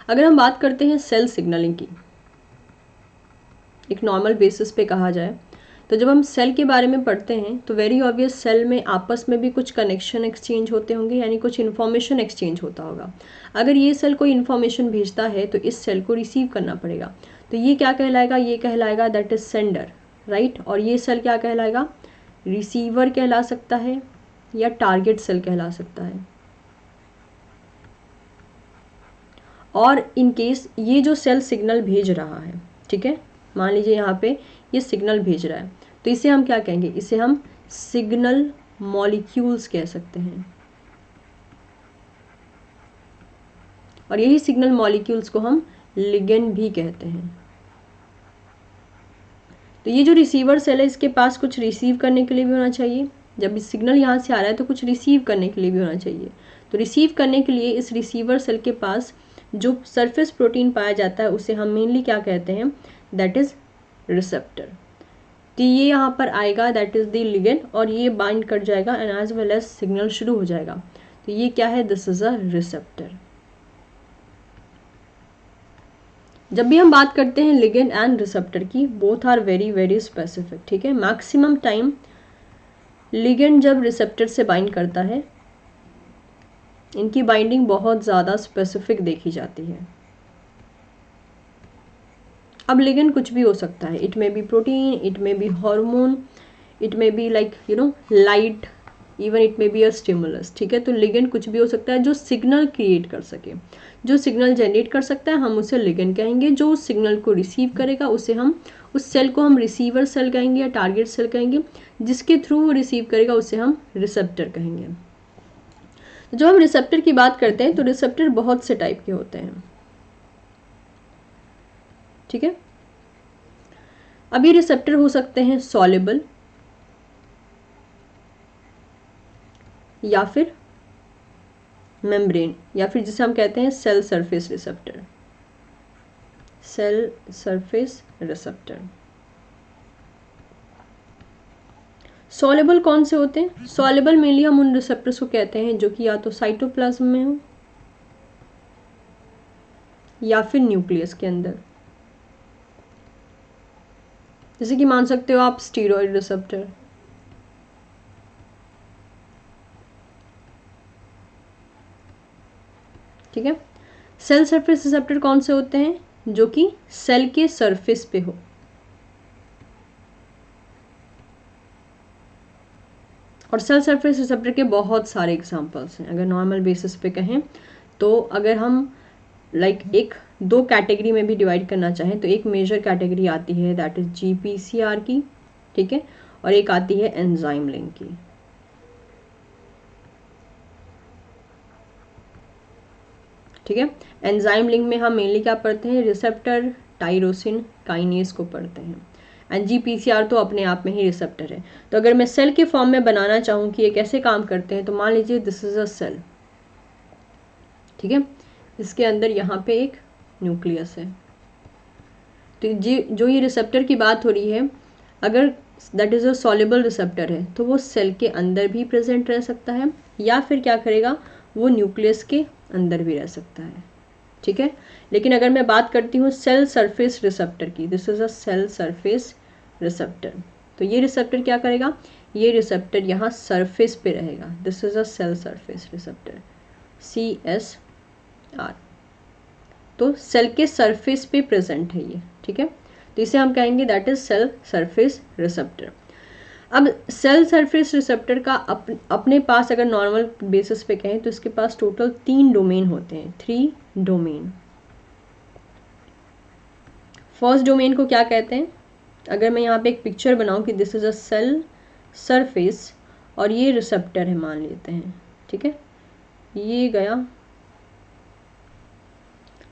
अगर हम बात करते हैं सेल सिग्नलिंग की, एक नॉर्मल बेसिस पे कहा जाए, तो जब हम सेल के बारे में पढ़ते हैं तो वेरी ऑब्वियस सेल में आपस में भी कुछ कनेक्शन एक्सचेंज होते होंगे, यानी कुछ इन्फॉर्मेशन एक्सचेंज होता होगा। अगर ये सेल कोई इन्फॉर्मेशन भेजता है तो इस सेल को रिसीव करना पड़ेगा, तो ये क्या कहलाएगा, ये कहलाएगा दैट इज सेंडर, राइट। और ये सेल क्या कहलाएगा, रिसीवर कहला सकता है या टारगेट सेल कहला सकता है। और इन केस ये जो सेल सिग्नल भेज रहा है, ठीक है, मान लीजिए यहाँ पे ये सिग्नल भेज रहा है, तो इसे हम क्या कहेंगे, इसे हम सिग्नल मॉलिक्यूल्स कह सकते हैं। और यही सिग्नल मॉलिक्यूल्स को हम लिगेंड भी कहते हैं। तो ये जो रिसीवर सेल है इसके पास कुछ रिसीव करने के लिए भी होना चाहिए, जब इस सिग्नल यहाँ से आ रहा है तो कुछ रिसीव करने के लिए भी होना चाहिए। तो रिसीव करने के लिए इस रिसीवर सेल के पास जो सरफेस प्रोटीन पाया जाता है उसे हम मेनली क्या कहते हैं, दैट इज रिसेप्टर। तो ये यहाँ पर आएगा, दैट इज द लिगेंड, और ये बाइंड कर जाएगा and as well as signal शुरू हो जाएगा। तो ये क्या है, दिस इज अ रिसेप्टर। जब भी हम बात करते हैं लिगेंड एंड रिसेप्टर की, both are very very specific, ठीक है। मैक्सिमम टाइम लिगेंड जब रिसेप्टर से बाइंड करता है, इनकी बाइंडिंग बहुत ज़्यादा स्पेसिफिक देखी जाती है। अब लिगेंड कुछ भी हो सकता है, it may be protein, it may be hormone, it may be like light, even it may be a stimulus, ठीक है। तो लिगेंड कुछ भी हो सकता है जो सिग्नल क्रिएट कर सके, जो सिग्नल जनरेट कर सकता है, हम उसे लिगेंड कहेंगे। जो उस सिग्नल को रिसीव करेगा उसे हम, उस सेल को हम रिसीवर सेल कहेंगे या टारगेट सेल कहेंगे। जिसके थ्रू वो रिसीव करेगा उसे हम रिसेप्टर कहेंगे। जब हम रिसेप्टर की बात करते हैं तो रिसेप्टर बहुत से टाइप के होते हैं, ठीक है। अब ये रिसेप्टर हो सकते हैं सॉल्युबल या फिर मेम्ब्रेन, या फिर जिसे हम कहते हैं cell surface receptor, cell surface receptor. Soluble कौन से होते हैं, सॉल्युबल मेनली हम उन रिसेप्टर्स को कहते हैं जो कि या तो साइटोप्लाज्म में हो या फिर न्यूक्लियस के अंदर। जैसे कि मान सकते हो आप स्टीरॉयड रिसेप्टर, ठीक है। सेल सरफेस रिसेप्टर कौन से होते हैं, जो कि सेल के सरफेस पे हो। और सेल सरफेस रिसेप्टर के बहुत सारे एग्जांपल्स हैं। अगर नॉर्मल बेसिस पे कहें तो अगर हम एक दो कैटेगरी में भी डिवाइड करना चाहें तो एक मेजर कैटेगरी आती है दैट इज GPCR की, ठीक है, और एक आती है एंजाइम लिंक की। ठीक है, एंजाइम लिंक में हम मेनली क्या पढ़ते हैं, रिसेप्टर, टाइरोसिन, काइनेज को पढ़ते हैं। एंड GPCR तो अपने आप में ही रिसेप्टर है। तो अगर मैं सेल के फॉर्म में बनाना चाहूँ कि ये कैसे काम करते हैं, तो मान लीजिए दिस इज अ सेल, ठीक है, इसके अंदर यहाँ पे एक न्यूक्लियस है। तो जो ये रिसेप्टर की बात हो रही है, अगर that is a soluble receptor है तो वो सेल के अंदर भी प्रेजेंट रह सकता है, या फिर क्या करेगा, वो न्यूक्लियस के अंदर भी रह सकता है, ठीक है। लेकिन अगर मैं बात करती हूँ सेल सरफेस रिसेप्टर की, this is a cell surface receptor, तो ये रिसेप्टर क्या करेगा, ये रिसेप्टर यहाँ सरफेस पे रहेगा। This is a cell surface receptor, CSR। तो सेल के सरफेस पे प्रेजेंट है ये, ठीक है। तो इसे हम कहेंगे that is cell surface receptor. अब सेल सरफेस रिसेप्टर का अपने पास अगर नॉर्मल बेसिस पे कहें तो इसके पास टोटल 3 डोमेन होते हैं, 3 डोमेन। फर्स्ट डोमेन को क्या कहते हैं, अगर मैं यहाँ पे एक पिक्चर बनाऊँ कि this is a cell surface और ये रिसेप्टर है मान लेते हैं, ठीक है, ये गया,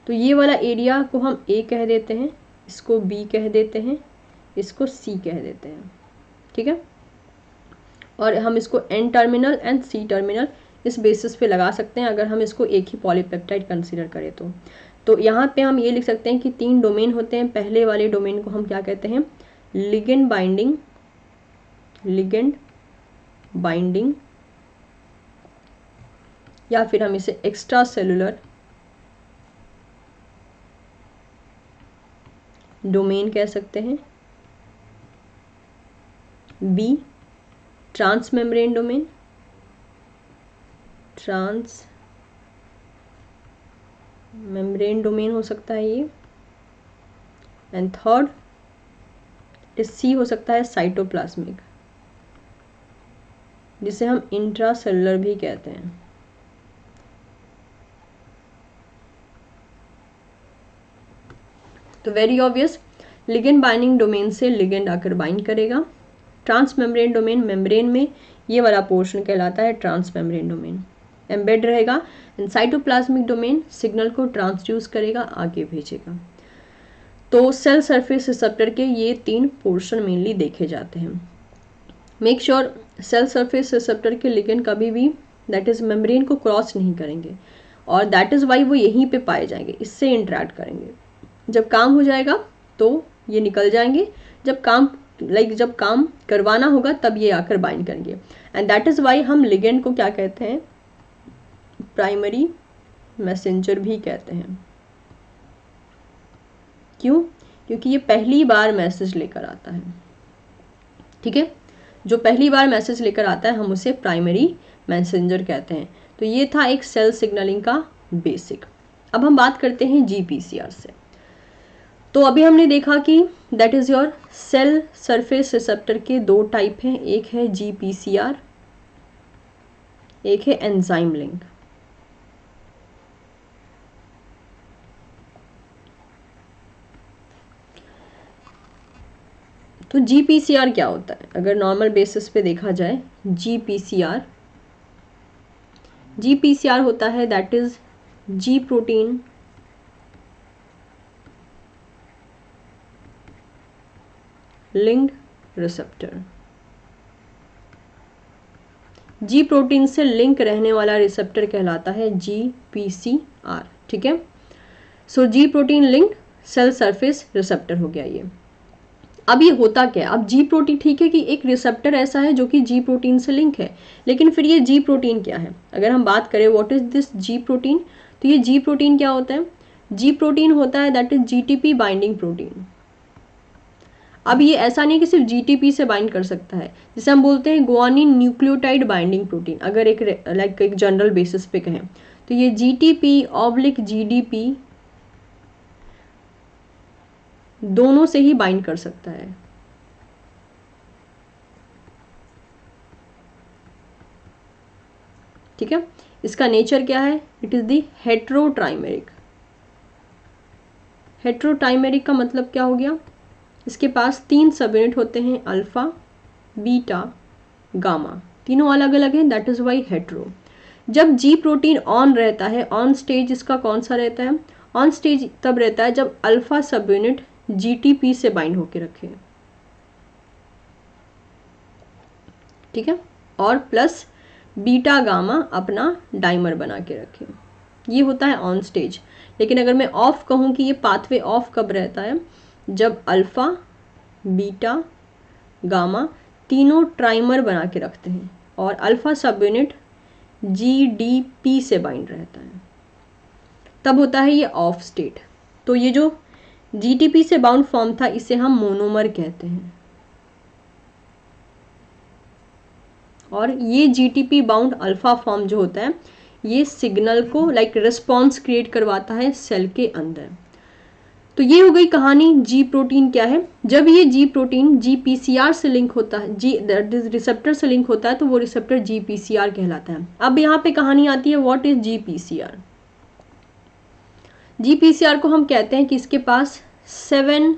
तो ये वाला एरिया को हम A कह देते हैं, इसको B कह देते हैं, इसको C कह देते हैं, ठीक है। और हम इसको N terminal and C terminal इस बेसिस पे लगा सकते हैं अगर हम इसको एक ही पॉलीपेप्टाइड कंसीडर करें तो यहाँ पे हम ये लिख सकते हैं कि 3 डोमेन होते हैं। पहले वाले डोमेन को हम क्या कहते हैं, लिगेंड बाइंडिंग, या फिर हम इसे एक्स्ट्रा सेलुलर डोमेन कह सकते हैं, be transmembrane domain, transmembrane domain हो सकता है ये, एंड थर्ड सी हो सकता है साइटोप्लाज्मिक, जिसे हम इंट्रासेलुलर भी कहते हैं। तो very obvious, ligand binding domain से लिगेंड आकर बाइंड करेगा। ट्रांस मेम्ब्रेन डोमेन, मेम्ब्रेन में ये वाला पोर्शन कहलाता है ट्रांस मेम्ब्रेन डोमेन, एम्बेड रहेगा। एंड साइटोप्लाज्मिक डोमेन सिग्नल को ट्रांसड्यूस करेगा, आगे भेजेगा। तो सेल सरफेस रिसेप्टर के ये 3 पोर्शन मेनली देखे जाते हैं। Make sure cell surface receptor के लिगेंड कभी भी दैट इज मेम्ब्रेन को क्रॉस नहीं करेंगे, और दैट इज वाई वो यहीं पे पाए जाएंगे, इससे इंटरेक्ट करेंगे। जब काम हो जाएगा तो ये निकल जाएंगे, जब काम करवाना होगा तब ये आकर बाइंड करेंगे। एंड दैट इज वाई हम लिगेंड को क्या कहते हैं, प्राइमरी मैसेंजर भी कहते हैं। क्यों? क्योंकि ये पहली बार मैसेज लेकर आता है। ठीक है, जो पहली बार मैसेज लेकर आता है हम उसे प्राइमरी मैसेंजर कहते हैं। तो ये था एक सेल सिग्नलिंग का बेसिक। अब हम बात करते हैं जीपीसीआर से। तो अभी हमने देखा कि that is your cell surface receptor के 2 टाइप हैं, एक है जीपीसीआर, एक है एंजाइम लिंक। तो जीपीसीआर क्या होता है? अगर नॉर्मल बेसिस पे देखा जाए, जीपीसीआर होता है that is G protein linked receptor. G protein से लिंक रहने वाला रिसेप्टर कहलाता है जीपीसीआर। ठीक है, so G protein linked cell surface receptor हो गया ये। अब ये होता क्या है? अब जी प्रोटीन, ठीक है कि एक रिसेप्टर ऐसा है जो कि जी प्रोटीन से लिंक है, लेकिन फिर ये जी प्रोटीन क्या है? अगर हम बात करें what is this ji protein, तो ये जी प्रोटीन क्या होता है? जी प्रोटीन होता है that is GTP binding protein. अब ये ऐसा नहीं कि सिर्फ जीटीपी से बाइंड कर सकता है, जिसे हम बोलते हैं गुआनिन न्यूक्लियोटाइड बाइंडिंग प्रोटीन। अगर एक जनरल बेसिस पे कहें तो ये जीटीपी/जीडीपी दोनों से ही बाइंड कर सकता है। ठीक है, इसका नेचर क्या है? It is the heterotrimeric. Heterotrimeric का मतलब क्या हो गया? इसके पास 3 सब यूनिट होते हैं, अल्फा, बीटा, गामा, तीनों अलग अलग हैं, दैट इज वाई हेट्रो। जब जी प्रोटीन ऑन रहता है, ऑन स्टेज इसका कौन सा रहता है? ऑन स्टेज तब रहता है जब अल्फा सब यूनिट जीटीपी से बाइंड होके रखे। ठीक है, और प्लस बीटा गामा अपना डाइमर बना के रखे, ये होता है ऑन स्टेज। लेकिन अगर मैं ऑफ कहूँ कि ये पाथवे ऑफ कब रहता है? जब अल्फा, बीटा, गामा तीनों ट्राइमर बना के रखते हैं और अल्फा सब यूनिट जीडीपी से बाइंड रहता है, तब होता है ये ऑफ स्टेट। तो ये जो जीटीपी से बाउंड फॉर्म था इसे हम मोनोमर कहते हैं, और ये जीटीपी बाउंड अल्फा फॉर्म जो होता है ये सिग्नल को रिस्पॉन्स क्रिएट करवाता है सेल के अंदर। तो ये हो गई कहानी जी प्रोटीन क्या है। जब ये जी प्रोटीन जीपीसीआर से लिंक होता है, रिसेप्टर से लिंक होता है, तो वो रिसेप्टर जीपीसीआर कहलाता है। अब यहाँ पे कहानी आती है व्हाट इज जीपीसीआर। जीपीसीआर को हम कहते हैं कि इसके पास 7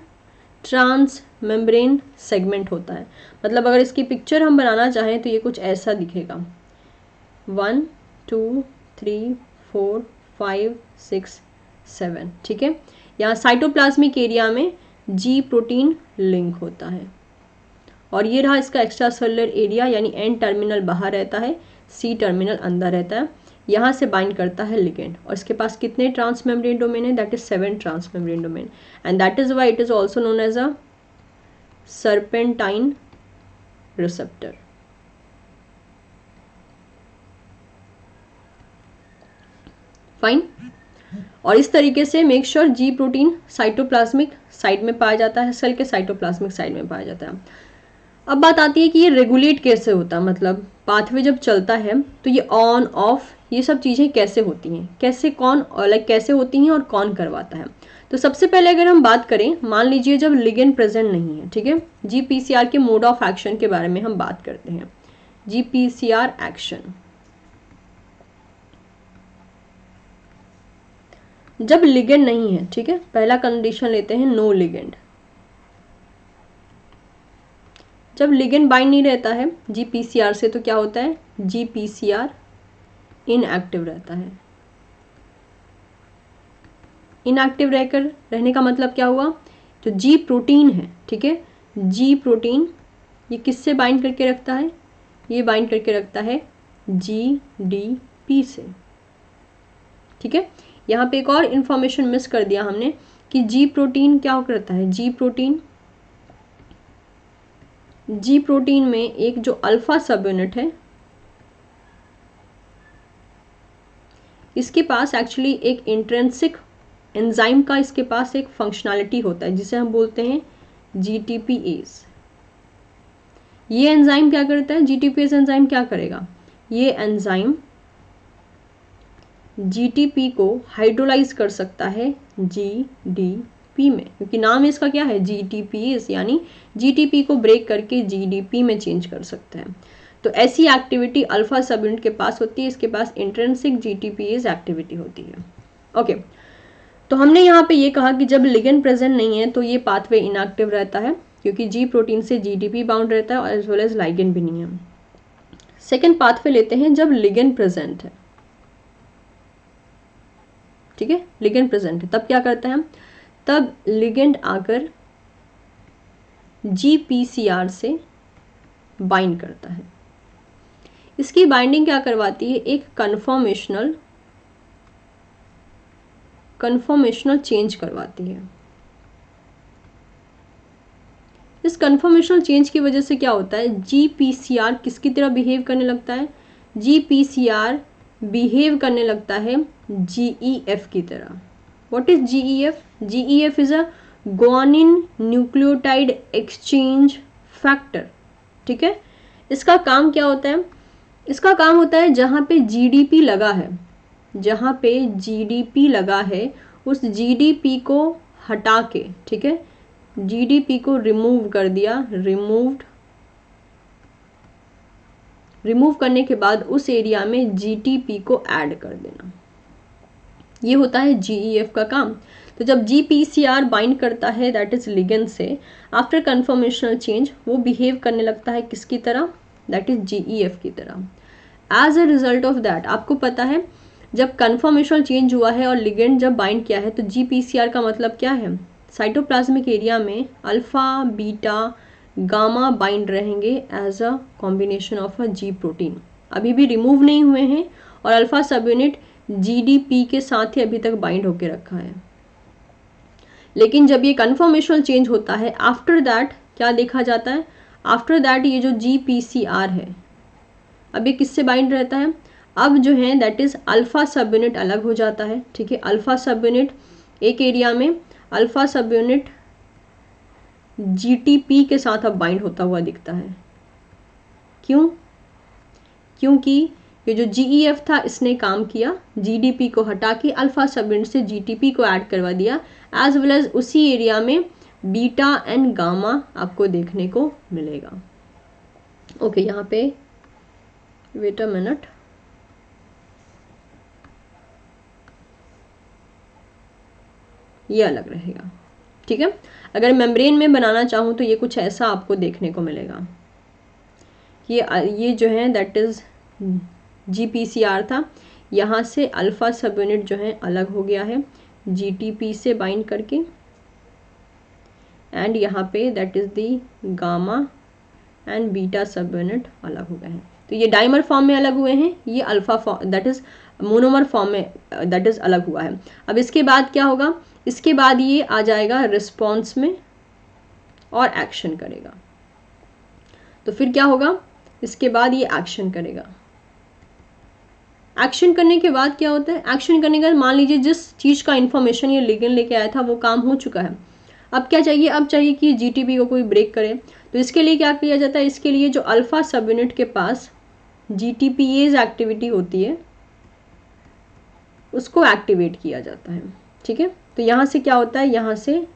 ट्रांस मेम्ब्रेन सेगमेंट होता है। मतलब अगर इसकी पिक्चर हम बनाना चाहें तो ये कुछ ऐसा दिखेगा, 1 2 3 4 5 6 7। ठीक है, यहाँ साइटोप्लाज्मिक एरिया में जी प्रोटीन लिंक होता है, और ये रहा इसका एक्स्ट्रा सेलुलर एरिया, यानी एन टर्मिनल बाहर रहता है, सी टर्मिनल अंदर रहता है। यहाँ से बाइंड करता है लिगेंड, और इसके पास कितने ट्रांस मेम्ब्रेन डोमेन है? That is 7 transmembrane domain, and that is why it is also known as a serpentine receptor. Fine. और इस तरीके से make sure G protein cytoplasmic side में पाया जाता है, सेल के साइटोप्लाज्मिक साइड में पाया जाता है। अब बात आती है कि ये रेगुलेट कैसे होता है, मतलब पाथवे जब चलता है तो ये ऑन ऑफ ये सब चीज़ें कैसे होती हैं, कैसे कौन कैसे होती हैं और कौन करवाता है। तो सबसे पहले अगर हम बात करें, मान लीजिए जब लिगेंड प्रेजेंट नहीं है, ठीक है, जीपीसीआर के मोड ऑफ एक्शन के बारे में हम बात करते हैं। जीपीसीआर एक्शन, जब लिगेंड नहीं है, ठीक है, पहला कंडीशन लेते हैं नो लिगेंड। जब लिगेंड बाइंड नहीं रहता है जीपीसीआर से तो क्या होता है, जीपीसीआर इनएक्टिव रहता है। इनएक्टिव रहने का मतलब क्या हुआ, जो जी प्रोटीन है, ठीक है, जी प्रोटीन ये किससे बाइंड करके रखता है, ये बाइंड करके रखता है जीडीपी से, ठीक है। यहाँ पे एक और इंफॉर्मेशन मिस कर दिया हमने कि जी प्रोटीन क्या करता है, जी प्रोटीन में एक जो अल्फा सब यूनिट है, इसके पास एक्चुअली एक इंट्रिंसिक एंजाइम का इसके पास एक फंक्शनैलिटी होता है जिसे हम बोलते हैं जीटीपीएस। ये एंजाइम क्या करता है, जीटीपीएस एंजाइम क्या करेगा, ये एंजाइम जीटीपी को हाइड्रोलाइज कर सकता है जीडीपी में, क्योंकि नाम इसका क्या है, जीटीपीएस, यानी जीटीपी को ब्रेक करके जीडीपी में चेंज कर सकता है। तो ऐसी एक्टिविटी अल्फा सब यूनिट के पास होती है, इसके पास इंट्रिंसिक जीटीपीएस एक्टिविटी होती है। ओके, तो हमने यहाँ पे ये कहा कि जब लिगेंड प्रेजेंट नहीं है तो ये पाथवे इनएक्टिव रहता है, क्योंकि जी प्रोटीन से जीडीपी बाउंड रहता है और एज वेल एज लाइगेंड भी नहीं है। सेकेंड पाथवे लेते हैं जब लिगेंड प्रेजेंट है, ठीक है, लिगेंड प्रेजेंट है, तब क्या करता है, तब लिगेंड आकर जीपीसीआर से बाइंड करता है। इसकी बाइंडिंग क्या करवाती है, एक कन्फॉर्मेशनल चेंज करवाती है। इस कन्फॉर्मेशनल चेंज की वजह से क्या होता है, जीपीसीआर किसकी तरह बिहेव करने लगता है, जीपीसीआर बिहेव करने लगता है जीईएफ की तरह। What is GEF, GEF is a guanine nucleotide exchange factor, ठीक है। इसका काम क्या होता है, इसका काम होता है जहाँ पे जीडीपी लगा है, जहाँ पे जीडीपी लगा है उस जीडीपी को हटा के, ठीक है, जीडीपी को रिमूव कर दिया, रिमूव करने के बाद उस एरिया में जीटीपी को ऐड कर देना, ये होता है जीईएफ का काम। तो जब जीपीसीआर बाइंड करता है दैट इज लिगेंड से, आफ्टर कन्फर्मेशनल चेंज वो बिहेव करने लगता है किसकी तरह, दैट इज जीईएफ की तरह। As a result of that, आपको पता है जब कन्फर्मेशनल चेंज हुआ है और लिगेंड जब बाइंड किया है तो जीपीसीआर का मतलब क्या है, साइटोप्लाज्मिक एरिया में अल्फा बीटा गामा बाइंड रहेंगे as a combination of a G protein, अभी भी रिमूव नहीं हुए हैं और अल्फा सब यूनिट जीडीपी के साथ ही अभी तक बाइंड होके रखा है। लेकिन जब ये कन्फर्मेशनल चेंज होता है, आफ्टर दैट क्या देखा जाता है, आफ्टर दैट ये जो जीपीसीआर है अब ये किससे बाइंड रहता है, अब जो है दैट इज अल्फा सब यूनिट अलग हो जाता है, ठीक है। अल्फा सब यूनिट एक एरिया में अल्फा सब यूनिट जीटीपी के साथ अब बाइंड होता हुआ दिखता है। क्यों, क्योंकि ये जो जीईएफ था इसने काम किया, जीडीपी को हटा के अल्फा सब यूनिट से जीटीपी को ऐड करवा दिया, एज वेल एज उसी एरिया में बीटा एंड गामा आपको देखने को मिलेगा। ओके, यहाँ पे वेट अ मिनट, ये अलग रहेगा, ठीक है। अगर मेम्ब्रेन में बनाना चाहूँ तो ये कुछ ऐसा आपको देखने को मिलेगा। ये जो है दैट इज जीपीसीआर था, यहाँ से अल्फा सब यूनिट जो है अलग हो गया है जीटीपी से बाइंड करके, एंड यहाँ पे that is the gamma and beta सब यूनिट अलग हो गए हैं। तो ये डाइमर फॉर्म में अलग हुए हैं, ये alpha form that is monomer form में दैट इज अलग हुआ है। अब इसके बाद क्या होगा, इसके बाद ये आ जाएगा रिस्पॉन्स में और एक्शन करेगा। तो फिर क्या होगा, इसके बाद ये एक्शन करेगा, एक्शन करने के बाद क्या होता है, एक्शन करने के बाद मान लीजिए जिस चीज़ का इन्फॉर्मेशन ये लिगेंड लेके आया था वो काम हो चुका है, अब क्या चाहिए, अब चाहिए कि जीटीपी को कोई ब्रेक करे। तो इसके लिए क्या किया जाता है, इसके लिए जो अल्फा सब यूनिट के पास जीटीपीएज एक्टिविटी होती है उसको एक्टिवेट किया जाता है। ठीक है, तो यहाँ से क्या होता है, यहाँ से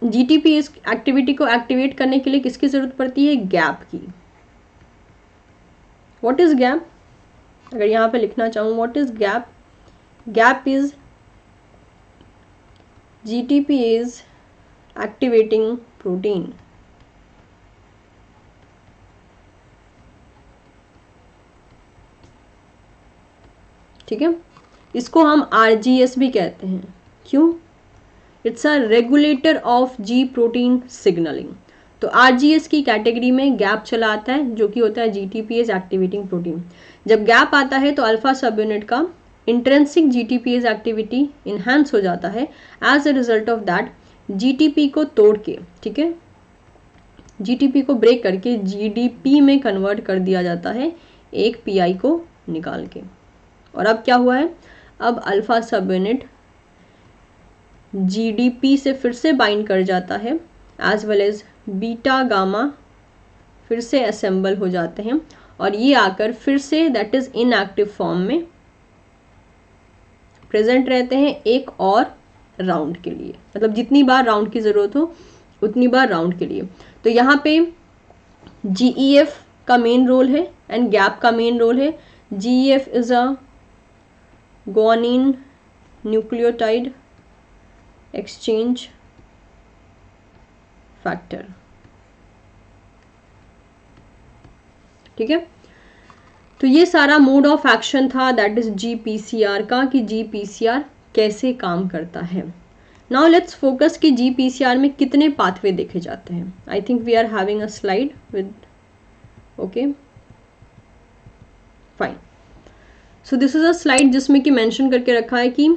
जीटीपीएज एक्टिविटी को एक्टिवेट करने के लिए किसकी जरूरत पड़ती है, गैप की। व्हाट इज गैप, अगर यहाँ पे लिखना चाहूँ what is gap, gap is GTPase activating protein. ठीक है, इसको हम आरजीएस भी कहते हैं। क्यों, it's a regulator of G protein signaling. तो आरजीएस की कैटेगरी में गैप चला आता है जो कि होता है जीटीपीएज एक्टिवेटिंग प्रोटीन। जब गैप आता है तो अल्फा सब यूनिट का इंट्रिंसिक जीटीपीएज एक्टिविटी इनहैंस हो जाता है। As a result of that GTP को तोड़ के, ठीक है, जीटीपी को ब्रेक करके जीडीपी में कन्वर्ट कर दिया जाता है एक पीआई को निकाल के। और अब क्या हुआ है, अब अल्फा सब यूनिट जीडीपी से फिर से बाइंड कर जाता है, as well as beta gamma फिर से असेंबल हो जाते हैं और ये आकर फिर say that is inactive form में प्रेजेंट रहते हैं एक और राउंड के लिए, मतलब जितनी बार राउंड की जरूरत हो उतनी बार राउंड के लिए। तो यहाँ पे जीईएफ का मेन रोल है एंड गैप का मेन रोल है। GEF is a guanine nucleotide exchange factor। ठीक है, तो ये सारा मोड ऑफ एक्शन था दैट इज जीपीसीआर का, कि जीपीसीआर कैसे काम करता है। नाउ लेट्स फोकस कि जीपीसीआर में कितने पाथवे देखे जाते हैं। I think we are having a slide with, okay fine. So this is a slide जिसमें कि मेंशन करके रखा है कि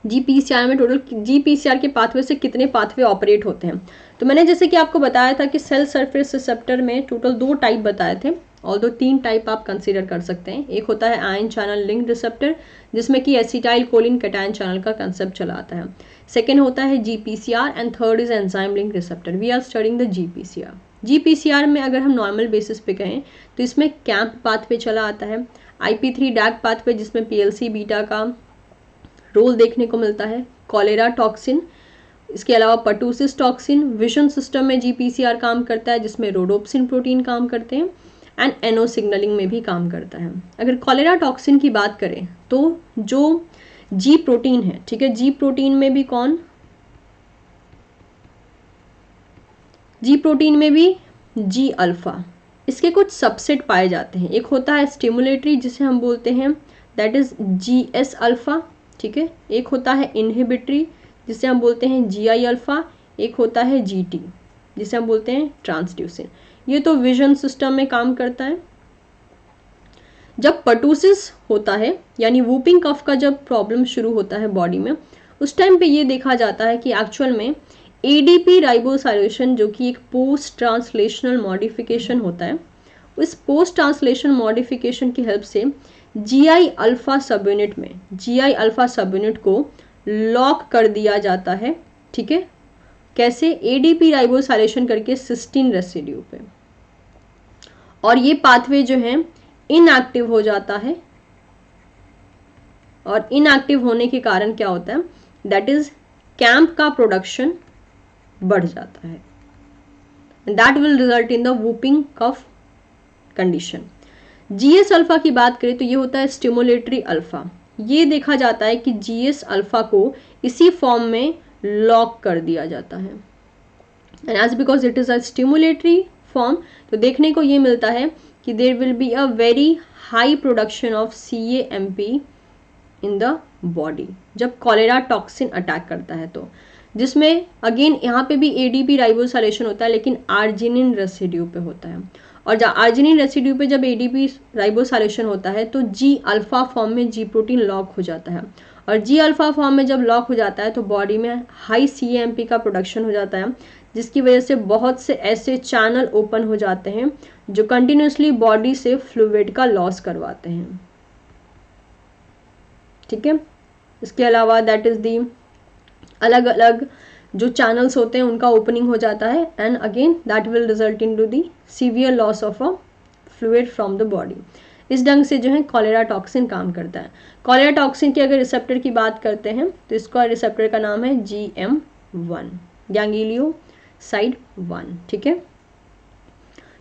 जीपीसीआर में टोटल जीपीसीआर के पाथवे से कितने पाथवे ऑपरेट होते हैं। तो मैंने जैसे कि आपको बताया था कि सेल सरफेस रिसेप्टर में टोटल 2 टाइप बताए थे, और 3 टाइप आप कंसीडर कर सकते हैं। एक होता है आयन चैनल लिंक्ड रिसेप्टर जिसमें कि एसिटाइल कोलिन कैटायन चैनल का कंसेप्ट चला आता है। सेकेंड होता है GPCR and third is enzyme linked receptor. We are studying the GPCR. GPCR में अगर हम नॉर्मल बेसिस पे कहें तो इसमें कैंप पाथवे चला आता है, IP3 डैग पाथवे जिसमें PLC बीटा का रोल देखने को मिलता है, कॉलेरा टॉक्सिन, इसके अलावा पर्टूसिस टॉक्सिन, विजन सिस्टम में जीपीसीआर काम करता है जिसमें रोडोप्सिन प्रोटीन काम करते हैं, एंड एनो सिग्नलिंग में भी काम करता है। अगर कॉलेरा टॉक्सिन की बात करें तो जो जी प्रोटीन है, ठीक है, जी प्रोटीन में भी कौन, जी प्रोटीन में भी जी अल्फा, इसके कुछ सबसेट पाए जाते हैं। एक होता है स्टिमुलेटरी जिसे हम बोलते हैं दैट इज GS अल्फा, ठीक है, एक होता है इनहिबिटरी जिसे हम बोलते हैं GI अल्फा, एक होता है GT जिसे हम बोलते हैं ट्रांसड्यूसिन। ये तो विजन सिस्टम में काम करता है। जब पर्टूसिस होता है यानी वूपिंग कफ का जब प्रॉब्लम शुरू होता है बॉडी में, उस टाइम पे ये देखा जाता है कि एक्चुअल में ADP राइबोसाइलेशन जो कि एक पोस्ट ट्रांसलेशनल मॉडिफिकेशन होता है, उस पोस्ट ट्रांसलेशन मॉडिफिकेशन की हेल्प से GI अल्फा सब यूनिट में GI अल्फा सब यूनिट को लॉक कर दिया जाता है। ठीक है, कैसे, ADP राइबोसाइलेशन करके सिस्टीन रेसिड्यू पे, और ये पाथवे जो है इनएक्टिव हो जाता है, और इनएक्टिव होने के कारण क्या होता है, दैट इज कैंप का प्रोडक्शन बढ़ जाता है, that will result in the whooping cough condition. GS alpha की बात करें तो ये होता है स्टिमुलेटरी अल्फा। ये देखा जाता है कि GS अल्फा को इसी फॉर्म में लॉक कर दिया जाता है, and as because it is a stimulatory form, तो देखने को ये मिलता है कि there will be a very high production of CAMP in the body जब कॉलेरा टॉक्सिन अटैक करता है, तो जिसमें अगेन यहाँ पे भी ADP राइबोसाइलेशन होता है लेकिन आर्जिनिन रेसिड्यू पे होता है, और जब आर्जिनिन रेसिड्यू पे जब ADP राइबोसाइलेशन होता है तो G अल्फा फॉर्म में G प्रोटीन लॉक हो जाता है, और G अल्फा फॉर्म में जब लॉक हो जाता है तो बॉडी में हाई CAMP का प्रोडक्शन हो जाता है, जिसकी वजह से बहुत से ऐसे चैनल ओपन हो जाते हैं जो कंटिन्यूसली बॉडी से फ्लूइड का लॉस करवाते हैं। ठीक है। इसके अलावा दैट इज़ दी अलग अलग जो चैनल्स होते हैं उनका ओपनिंग हो जाता है, and again that will result in to the severe loss of a fluid from the body. इस ढंग से जो है कॉलेरा टॉक्सिन काम करता है। कॉलेरा टॉक्सिन की अगर रिसेप्टर की बात करते हैं तो इसका रिसेप्टर का नाम है GM1, गैंग्लियोसाइड 1, ठीक है।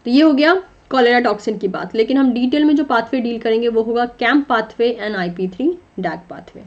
तो ये हो गया कॉलेरा टॉक्सिन की बात, लेकिन हम डिटेल में जो पाथवे डील करेंगे वो होगा cAMP pathway and IP3 DAG pathway.